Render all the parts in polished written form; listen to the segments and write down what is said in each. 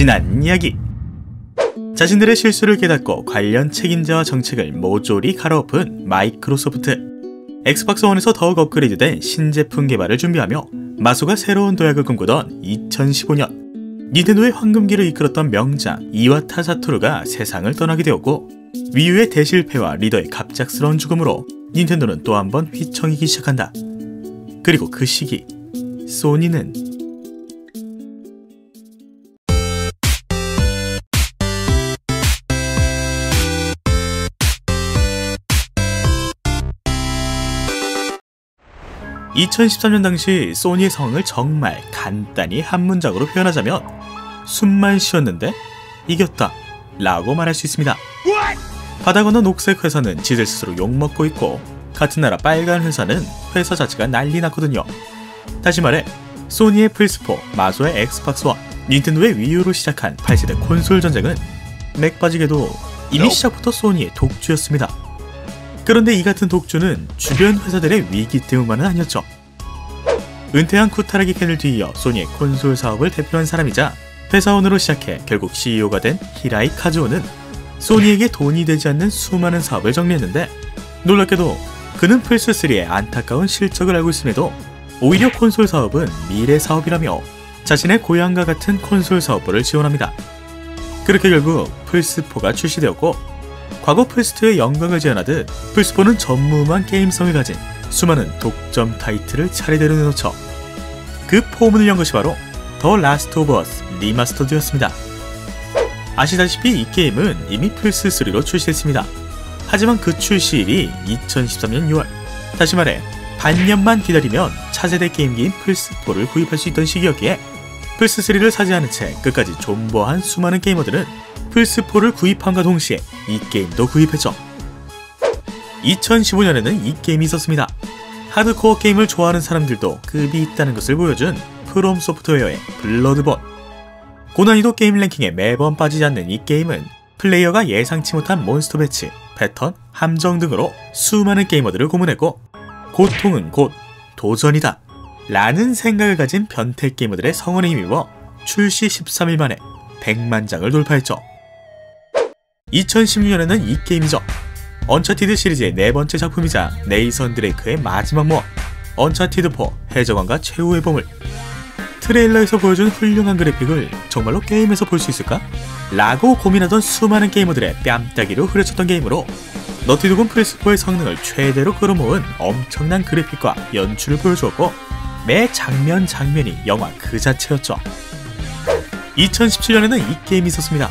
지난 이야기. 자신들의 실수를 깨닫고 관련 책임자와 정책을 모조리 갈아엎은 마이크로소프트. 엑스박스 1에서 더욱 업그레이드된 신제품 개발을 준비하며 마소가 새로운 도약을 꿈꾸던 2015년, 닌텐도의 황금기를 이끌었던 명장 이와타 사토루가 세상을 떠나게 되었고, 위유의 대실패와 리더의 갑작스러운 죽음으로 닌텐도는 또 한 번 휘청이기 시작한다. 그리고 그 시기, 소니는 (2013년) 당시 소니의 상황을 정말 간단히 한 문장으로 표현하자면 숨만 쉬었는데 이겼다 라고 말할 수 있습니다. 바다 건너 녹색 회사는 지들 스스로 욕먹고 있고, 같은 나라 빨간 회사는 회사 자체가 난리 났거든요. 다시 말해 소니의 플스4, 마소의 엑스박스 1, 닌텐도의 위유로 시작한 8세대 콘솔 전쟁은 맥 빠지게도 이미 시작부터 소니의 독주였습니다. 그런데 이 같은 독주는 주변 회사들의 위기 때문만은 아니었죠. 은퇴한 쿠타라기 켄을 뒤이어 소니의 콘솔 사업을 대표한 사람이자 회사원으로 시작해 결국 CEO가 된 히라이 카즈오는 소니에게 돈이 되지 않는 수많은 사업을 정리했는데, 놀랍게도 그는 플스3의 안타까운 실적을 알고 있음에도 오히려 콘솔 사업은 미래 사업이라며 자신의 고향과 같은 콘솔 사업부를 지원합니다. 그렇게 결국 플스4가 출시되었고, 과거 플스2의 영광을 지원하듯 플스4는 전무후무한 게임성을 가진 수많은 독점 타이틀을 차례대로 내놓죠. 그 포문을 연 것이 바로 더 라스트 오브 어스 리마스터드였습니다. 아시다시피 이 게임은 이미 플스3로 출시했습니다. 하지만 그 출시일이 2013년 6월, 다시 말해 반년만 기다리면 차세대 게임기인 플스4를 구입할 수 있던 시기였기에 플스3를 사지 않은 채 끝까지 존버한 수많은 게이머들은 플스4를 구입함과 동시에 이 게임도 구입했죠. 2015년에는 이 게임이 있었습니다. 하드코어 게임을 좋아하는 사람들도 급이 있다는 것을 보여준 프롬 소프트웨어의 블러드본. 고난이도 게임 랭킹에 매번 빠지지 않는 이 게임은 플레이어가 예상치 못한 몬스터 배치, 패턴, 함정 등으로 수많은 게이머들을 고문했고, 고통은 곧 도전이다 라는 생각을 가진 변태 게이머들의 성원에 힘입어 출시 13일 만에 100만 장을 돌파했죠. 2016년에는 이 게임이죠. 언차티드 시리즈의 네 번째 작품이자 네이선 드레이크의 마지막 모험, 언차티드4 해적왕과 최후의 보물. 트레일러에서 보여준 훌륭한 그래픽을 정말로 게임에서 볼 수 있을까? 라고 고민하던 수많은 게이머들의 뺨따기로 후려쳤던 게임으로 너티독은 플스4의 성능을 최대로 끌어모은 엄청난 그래픽과 연출을 보여주었고, 매 장면 장면이 영화 그 자체였죠. 2017년에는 이 게임이 있었습니다.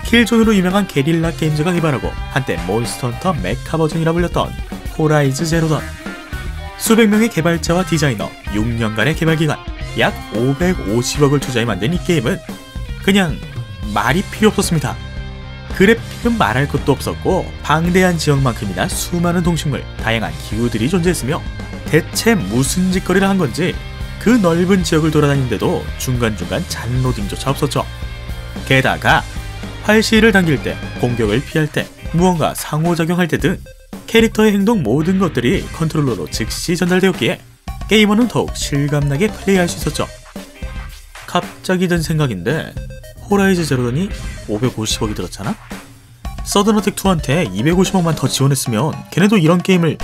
킬존으로 유명한 게릴라 게임즈가 개발하고 한때 몬스터 헌터 메카 버전이라 불렸던 호라이즈 제로던. 수백 명의 개발자와 디자이너, 6년간의 개발기간, 약 550억을 투자해 만든 이 게임은 그냥 말이 필요 없었습니다. 그래픽은 말할 것도 없었고, 방대한 지역만큼이나 수많은 동식물, 다양한 기후들이 존재했으며 대체 무슨 짓거리를 한 건지 그 넓은 지역을 돌아다니는데도 중간중간 잔로딩조차 없었죠. 게다가 활시를 당길 때, 공격을 피할 때, 무언가 상호작용할 때 등 캐릭터의 행동 모든 것들이 컨트롤러로 즉시 전달되었기에 게이머는 더욱 실감나게 플레이할 수 있었죠. 갑자기 든 생각인데 호라이즈 제로던이 550억이 들었잖아? 서든어택2한테 250억만 더 지원했으면 걔네도 이런 게임을...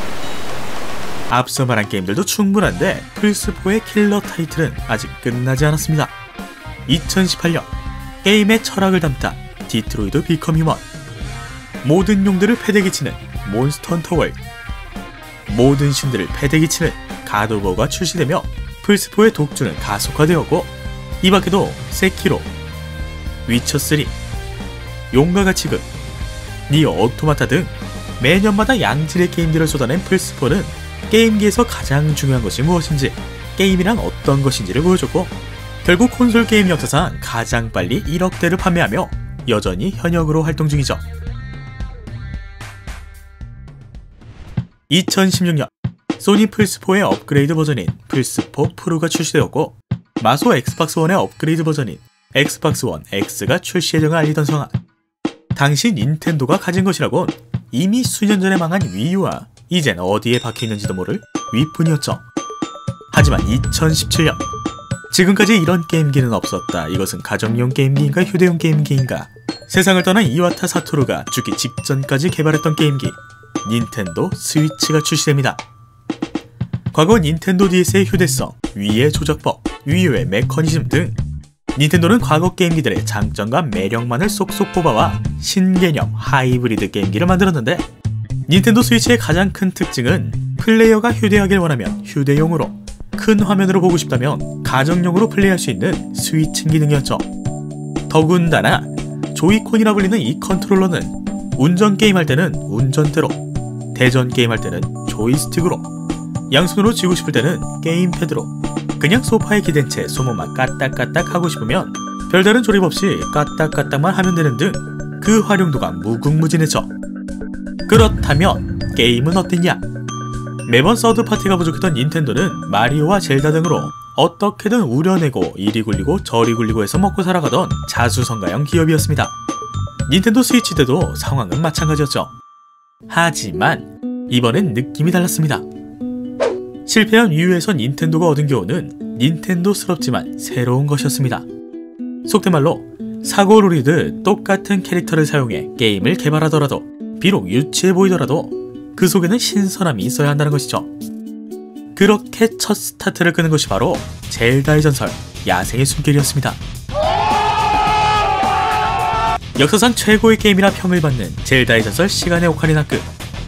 앞서 말한 게임들도 충분한데 플스4의 킬러 타이틀은 아직 끝나지 않았습니다. 2018년, 게임의 철학을 담다 디트로이트 비컴 휴먼. 모든 용들을 패대기 치는 몬스터 헌터 월드. 모든 신들을 패대기 치는 갓 오브 워가 출시되며 플스4의 독주는 가속화되었고, 이 밖에도 세키로, 위쳐3, 용과 같이 그, 니어 오토마타 등 매년마다 양질의 게임들을 쏟아낸 플스4는 게임기에서 가장 중요한 것이 무엇인지, 게임이란 어떤 것인지를 보여줬고, 결국 콘솔 게임 역사상 가장 빨리 1억 대를 판매하며 여전히 현역으로 활동 중이죠. 2016년, 소니 플스4의 업그레이드 버전인 플스4 프로가 출시되었고, 마소 엑스박스 1의 업그레이드 버전인 엑스박스 1 X가 출시 예정을 알리던 상황. 당시 닌텐도가 가진 것이라곤 이미 수년 전에 망한 위유와 이젠 어디에 박혀있는지도 모를 위뿐이었죠. 하지만 2017년, 지금까지 이런 게임기는 없었다. 이것은 가정용 게임기인가 휴대용 게임기인가? 세상을 떠난 이와타 사토루가 죽기 직전까지 개발했던 게임기 닌텐도 스위치가 출시됩니다. 과거 닌텐도 DS의 휴대성, 위의 조작법, 위유의 메커니즘 등 닌텐도는 과거 게임기들의 장점과 매력만을 쏙쏙 뽑아와 신개념 하이브리드 게임기를 만들었는데 닌텐도 스위치의 가장 큰 특징은 플레이어가 휴대하길 원하면 휴대용으로, 큰 화면으로 보고 싶다면 가정용으로 플레이할 수 있는 스위칭 기능이었죠. 더군다나 조이콘이라 불리는 이 컨트롤러는 운전 게임할 때는 운전대로, 대전 게임할 때는 조이스틱으로, 양손으로 쥐고 싶을 때는 게임패드로, 그냥 소파에 기댄 채 손목만 까딱까딱 하고 싶으면 별다른 조립 없이 까딱까딱만 하면 되는 등 그 활용도가 무궁무진했죠. 그렇다면 게임은 어땠냐? 매번 서드파티가 부족했던 닌텐도는 마리오와 젤다 등으로 어떻게든 우려내고 이리 굴리고 저리 굴리고 해서 먹고 살아가던 자수성가형 기업이었습니다. 닌텐도 스위치 때도 상황은 마찬가지였죠. 하지만 이번엔 느낌이 달랐습니다. 실패한 위유에서 닌텐도가 얻은 교훈은 닌텐도스럽지만 새로운 것이었습니다. 속된 말로 사고 누리듯 똑같은 캐릭터를 사용해 게임을 개발하더라도 비록 유치해 보이더라도 그 속에는 신선함이 있어야 한다는 것이죠. 그렇게 첫 스타트를 끄는 것이 바로 젤다의 전설, 야생의 숨결이었습니다. 역사상 최고의 게임이라 평을 받는 젤다의 전설 시간의 오카리나 급,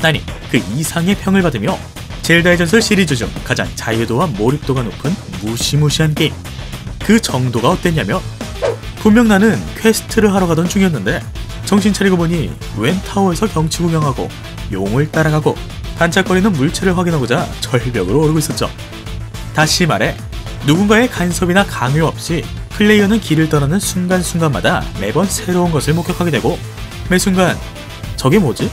아니 그 이상의 평을 받으며 젤다의 전설 시리즈 중 가장 자유도와 몰입도가 높은 무시무시한 게임. 그 정도가 어땠냐면 분명 나는 퀘스트를 하러 가던 중이었는데 정신 차리고 보니 웬 타워에서 경치 구경하고 용을 따라가고 반짝거리는 물체를 확인하고자 절벽으로 오르고 있었죠. 다시 말해 누군가의 간섭이나 강요 없이 플레이어는 길을 떠나는 순간순간마다 매번 새로운 것을 목격하게 되고 매 순간 저게 뭐지?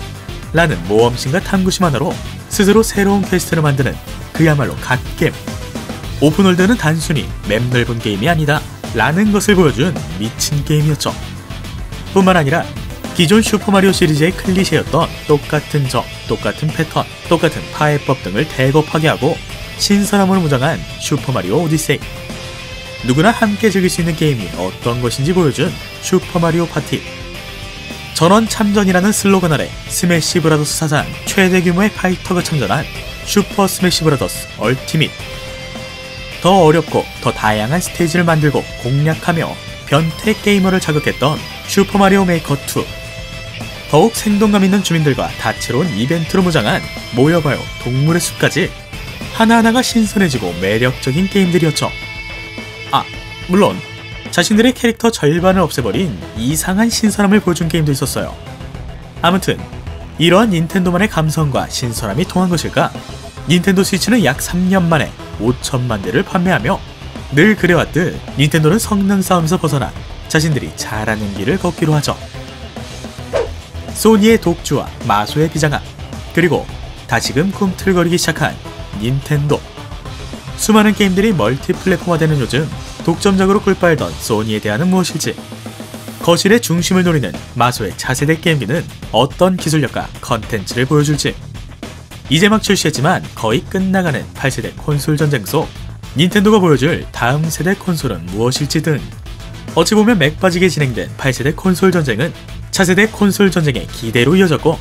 라는 모험심과 탐구심 하나로 스스로 새로운 퀘스트를 만드는 그야말로 갓겜. 오픈월드는 단순히 맵 넓은 게임이 아니다 라는 것을 보여준 미친 게임이었죠. 뿐만 아니라 기존 슈퍼마리오 시리즈의 클리셰였던 똑같은 적, 똑같은 패턴, 똑같은 파해법 등을 대겁하게 하고 신선함으로 무장한 슈퍼마리오 오디세이. 누구나 함께 즐길 수 있는 게임이 어떤 것인지 보여준 슈퍼마리오 파티. 전원 참전이라는 슬로건 아래 스매시 브라더스 사상 최대 규모의 파이터가 참전한 슈퍼 스매시 브라더스 얼티밋. 더 어렵고 더 다양한 스테이지를 만들고 공략하며 변태 게이머를 자극했던 슈퍼마리오 메이커 2. 더욱 생동감 있는 주민들과 다채로운 이벤트로 무장한 모여봐요 동물의 숲까지 하나하나가 신선해지고 매력적인 게임들이었죠. 아, 물론 자신들의 캐릭터 절반을 없애버린 이상한 신선함을 보여준 게임도 있었어요. 아무튼 이러한 닌텐도만의 감성과 신선함이 통한 것일까? 닌텐도 스위치는 약 3년 만에 5천만 대를 판매하며 늘 그래왔듯 닌텐도는 성능 싸움에서 벗어나 자신들이 잘하는 길을 걷기로 하죠. 소니의 독주와 마소의 비장함, 그리고 다시금 꿈틀거리기 시작한 닌텐도. 수많은 게임들이 멀티플랫폼화되는 요즘 독점적으로 꿀빨던 소니에 대한은 무엇일지, 거실의 중심을 노리는 마소의 차세대 게임기는 어떤 기술력과 컨텐츠를 보여줄지, 이제 막 출시했지만 거의 끝나가는 8세대 콘솔 전쟁 속 닌텐도가 보여줄 다음 세대 콘솔은 무엇일지 등 어찌 보면 맥빠지게 진행된 8세대 콘솔 전쟁은 차세대 콘솔 전쟁의 기대로 이어졌고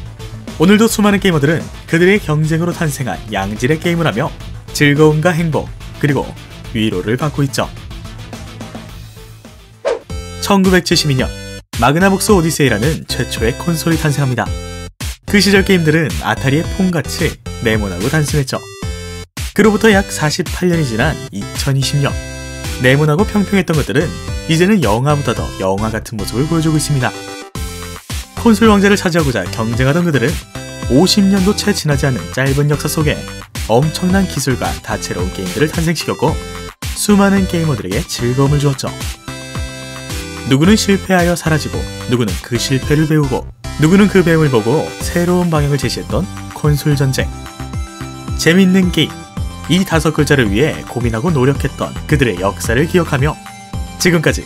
오늘도 수많은 게이머들은 그들의 경쟁으로 탄생한 양질의 게임을 하며 즐거움과 행복 그리고 위로를 받고 있죠. 1972년 마그나복스 오디세이라는 최초의 콘솔이 탄생합니다. 그 시절 게임들은 아타리의 폰같이 네모나고 단순했죠. 그로부터 약 48년이 지난 2020년 네모나고 평평했던 것들은 이제는 영화보다 더 영화 같은 모습을 보여주고 있습니다. 콘솔 왕자를 차지하고자 경쟁하던 그들은 50년도 채 지나지 않은 짧은 역사 속에 엄청난 기술과 다채로운 게임들을 탄생시켰고 수많은 게이머들에게 즐거움을 주었죠. 누구는 실패하여 사라지고 누구는 그 실패를 배우고 누구는 그 배움을 보고 새로운 방향을 제시했던 콘솔 전쟁. 재밌는 게임, 이 5글자를 위해 고민하고 노력했던 그들의 역사를 기억하며 지금까지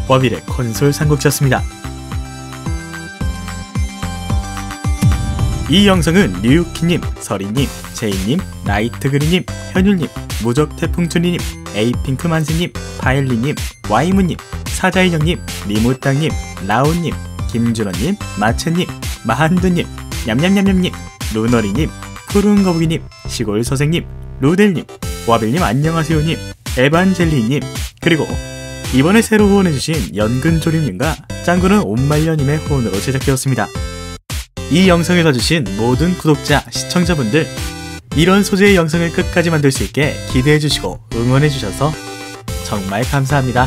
와빌의 콘솔 삼국지였습니다. 이 영상은 류유키님, 서리님, 제이님, 나이트그리님, 현율님, 무적태풍준이님, 에이핑크 만세님, 파일리님, 와이무님, 사자인형님, 리무땅님, 라온님, 김준호님, 마채님, 마한두님, 냠냠냠냠님, 루너리님, 푸른거북이님, 시골서생님, 루델님, 와빌님 안녕하세요님, 에반젤리님, 그리고 이번에 새로 후원해주신 연근조림님과 짱구는 옴말려님의 후원으로 제작되었습니다. 이 영상을 봐주신 모든 구독자, 시청자분들, 이런 소재의 영상을 끝까지 만들 수 있게 기대해주시고 응원해주셔서 정말 감사합니다.